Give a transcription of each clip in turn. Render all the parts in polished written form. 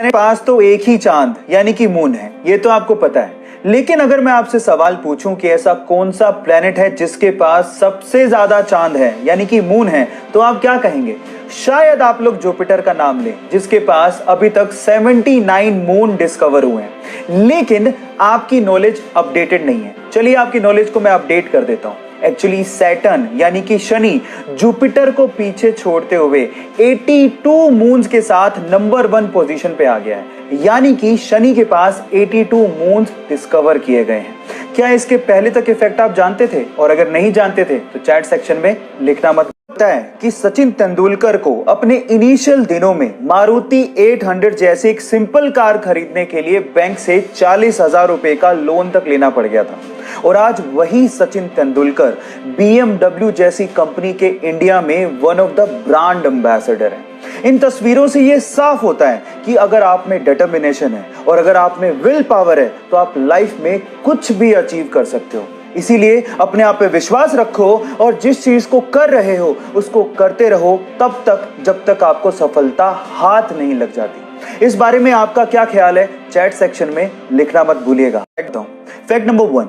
मेरे पास तो एक ही चांद यानी कि मून है, ये तो आपको पता है। लेकिन अगर मैं आपसे सवाल पूछूं कि ऐसा कौन सा प्लेनेट है जिसके पास सबसे ज्यादा चांद है यानी कि मून है, तो आप क्या कहेंगे? शायद आप लोग जुपिटर का नाम लें, जिसके पास अभी तक 79 मून डिस्कवर हुए हैं। लेकिन आपकी नॉलेज अपडेटेड नहीं है। चलिए आपकी नॉलेज को मैं अपडेट कर देता हूं। एक्चुअली सैटर्न यानी कि शनि जुपिटर को पीछे छोड़ते हुए 82 मून्स के साथ नंबर 1 पोजीशन पे आ गया है। यानी कि शनि के पास 82 मून्स डिस्कवर किए गए हैं। क्या इसके पहले तक इफेक्ट आप जानते थे? और अगर नहीं जानते थे तो चैट सेक्शन में लिखना मत। पता है कि सचिन तेंदुलकर को अपने इनिशियल दिनों में मारुति 800 जैसी एक सिंपल कार खरीदने के लिए बैंक से 40,000 रुपए का लोन तक लेना पड़ गया था। और आज वही सचिन तेंदुलकर BMW जैसी कंपनी के इंडिया में one of the brand ambassador है। इन तस्वीरों से यह साफ होता है कि अगर आप में डिटर्मिनेशन है और अगर आप में विल पावर है तो आप लाइफ में कुछ भी अचीव कर सकते हो। इसीलिए अपने आप पे विश्वास रखो और जिस चीज को कर रहे हो उसको करते रहो तब तक जब तक आपको सफलता हाथ नहीं लग जाती। इस बारे में आपका क्या ख्याल है? चैट सेक्शन में लिखना मत भूलिएगा। फैक्ट नंबर 1,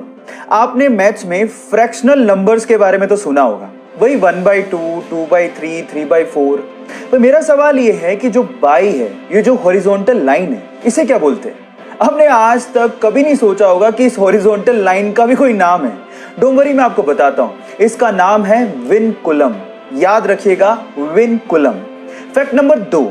आपने मैथ्स में फ्रैक्शनल नंबर्स के बारे में तो सुना होगा, वही 1/2, 2/3, 3/4। तो मेरा सवाल ये है कि जो बाई है, ये जो हॉरिजॉन्टल लाइन है, इसे क्या बोलते हैं? हमने आज तक कभी नहीं सोचा होगा कि इस हॉरिजॉन्टल लाइन का भी कोई नाम है। डोंट वरी, मैं आपको बताता हूं। इसका नाम है विनकुलम। याद रखिएगा, विनकुलम। फैक्ट नंबर 2,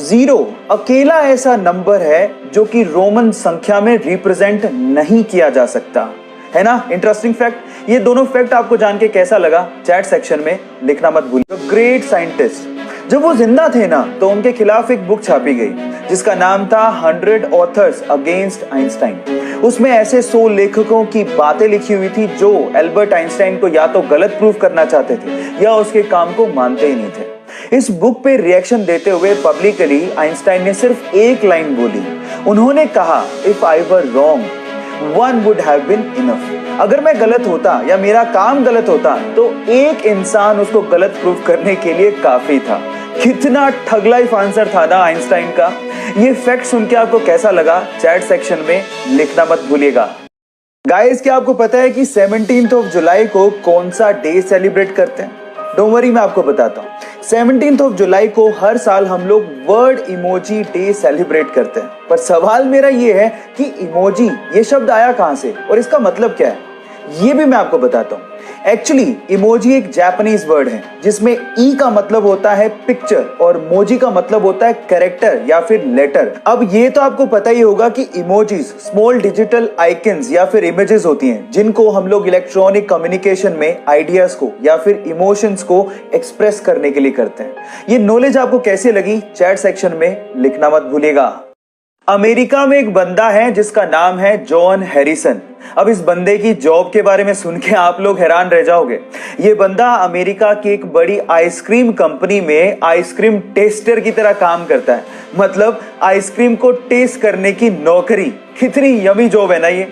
0 अकेला ऐसा नंबर है जो कि रोमन संख्या में रिप्रेजेंट नहीं किया जा सकता है ना। Interesting fact. ये दोनों फैक्ट आपको जान के कैसा लगा? चैट सेक्शन में लिखना मत भूलिए। ग्रेट साइंटिस्ट जब वो जिंदा थे ना, तो उनके खिलाफ एक बुक छापी गई जिसका नाम था 100 ऑथर्स अगेंस्ट आइंस्टाइन। उसमें ऐसे 100 लेखकों की बातें लिखी हुई थी जो एल्बर्ट आइंस्टाइन को या तो गलत प्रूफ करना चाहते थे या उसके काम को मानते ही नहीं थे। इस बुक पे रिएक्शन देते हुए पब्लिकली आइंस्टाइन ने सिर्फ एक लाइन बोली। उन्होंने कहा, if I were wrong one would have been enough. अगर मैं गलत होता या मेरा काम गलत होता तो एक इंसान उसको गलत प्रूफ करने के लिए काफी था। कितना ठग लाइफ आंसर था ना आइंस्टाइन का। ये फैक्ट सुन के आपको कैसा लगा? चैट सेक्शन में लिखना मत भूलिएगा। गाइस, क्या आपको पता है कि 17 जुलाई को कौन सा डे सेलिब्रेट करते हैं? डोंट वरी, मैं आपको बताता हूँ। 17 जुलाई को हर साल हम लोग वर्ल्ड इमोजी डे सेलिब्रेट करते हैं। पर सवाल मेरा ये है कि इमोजी ये शब्द आया कहां से और इसका मतलब क्या है? ये भी मैं आपको बताता हूँ। एक्चुअली इमोजी एक जापानीज वर्ड है जिसमें ई का मतलब होता है पिक्चर और मोजी का मतलब होता है कैरेक्टर या फिर लेटर। अब ये तो आपको पता ही होगा कि इमोजीज स्मॉल डिजिटल आइकन्स या फिर इमेजेस होती हैं जिनको हम लोग इलेक्ट्रॉनिक कम्युनिकेशन में आइडियाज को या फिर इमोशंस को एक्सप्रेस करने के लिए करते हैं। ये नॉलेज आपको कैसी लगी? चैट सेक्शन में लिखना मत भूलिएगा। अमेरिका में एक बंदा है जिसका नाम है जॉन हैरिसन। अब इस बंदे की जॉब के बारे में सुन के आप लोग हैरान रह जाओगे। ये बंदा अमेरिका की एक बड़ी आइसक्रीम कंपनी में आइसक्रीम टेस्टर की तरह काम करता है। मतलब आइसक्रीम को टेस्ट करने की नौकरी। कितनी यमी जॉब है ना ये।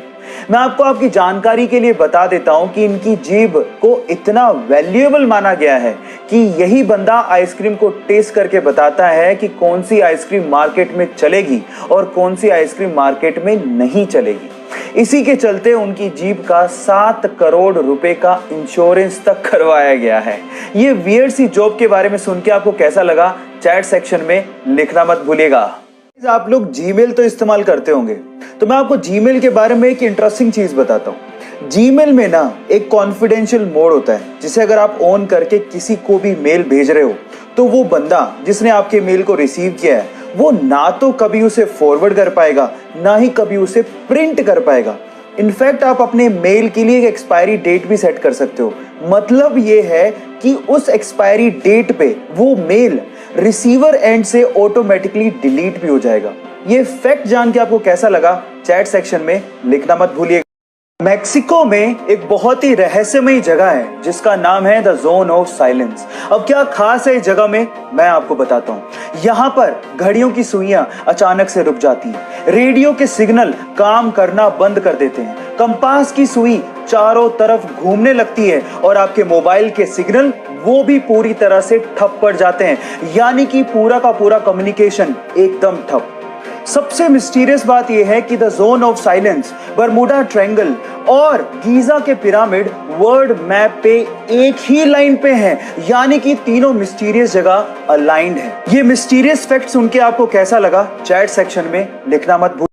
मैं आपको आपकी जानकारी के लिए बता देता हूं कि इनकी जीभ को इतना वैल्यूएबल माना गया है कि यही बंदा आइसक्रीम को टेस्ट करके बताता है कि कौन सी आइसक्रीम मार्केट में चलेगी और कौन सी आइसक्रीम मार्केट में नहीं चलेगी। इसी के चलते उनकी जीभ का 7 करोड़ रुपए का इंश्योरेंस तक करवाया गया है। ये वियर्ड सी जॉब के बारे में सुन के आपको कैसा लगा? चैट सेक्शन में लिखना मत भूलिएगा। आप लोग जीमेल तो इस्तेमाल करते होंगे, तो मैं आपको जीमेल के बारे में एक इंटरेस्टिंग चीज बताता हूँ। जीमेल में ना एक कॉन्फिडेंशियल मोड होता है जिसे अगर आप ऑन करके किसी को भी मेल भेज रहे हो तो वो बंदा जिसने आपके मेल को रिसीव किया है वो ना तो कभी उसे फॉरवर्ड कर पाएगा ना ही कभी उसे प्रिंट कर पाएगा। इनफैक्ट आप अपने मेल के लिए एक एक्सपायरी डेट भी सेट कर सकते हो। मतलब ये है कि उस एक्सपायरी डेट पे वो मेल रिसीवर एंड से ऑटोमेटिकली डिलीट भी हो जाएगा। ये फैक्ट जान के आपको कैसा लगा? चैट सेक्शन में लिखना मत भूलिएगा। मैक्सिको में एक बहुत ही रहस्यमयी जगह है जिसका नाम है द जोन ऑफ साइलेंस। अब क्या खास है इस जगह में, मैं आपको बताता हूँ। यहाँ पर घड़ियों की सुइयां अचानक से रुक जाती हैं, रेडियो के सिग्नल काम करना बंद कर देते हैं, कंपास की सुई चारों तरफ घूमने लगती है और आपके मोबाइल के सिग्नल वो भी पूरी तरह से ठप पड़ जाते हैं। यानी कि पूरा का पूरा कम्युनिकेशन एकदम ठप। सबसे मिस्टीरियस बात यह है कि the zone of silence, Bermuda triangle और गीजा के पिरामिड वर्ल्ड मैप पे एक ही लाइन पे हैं, यानी कि तीनों मिस्टीरियस जगह अलाइंड है। ये मिस्टीरियस फैक्ट सुन के आपको कैसा लगा? चैट सेक्शन में लिखना मत भूलिए।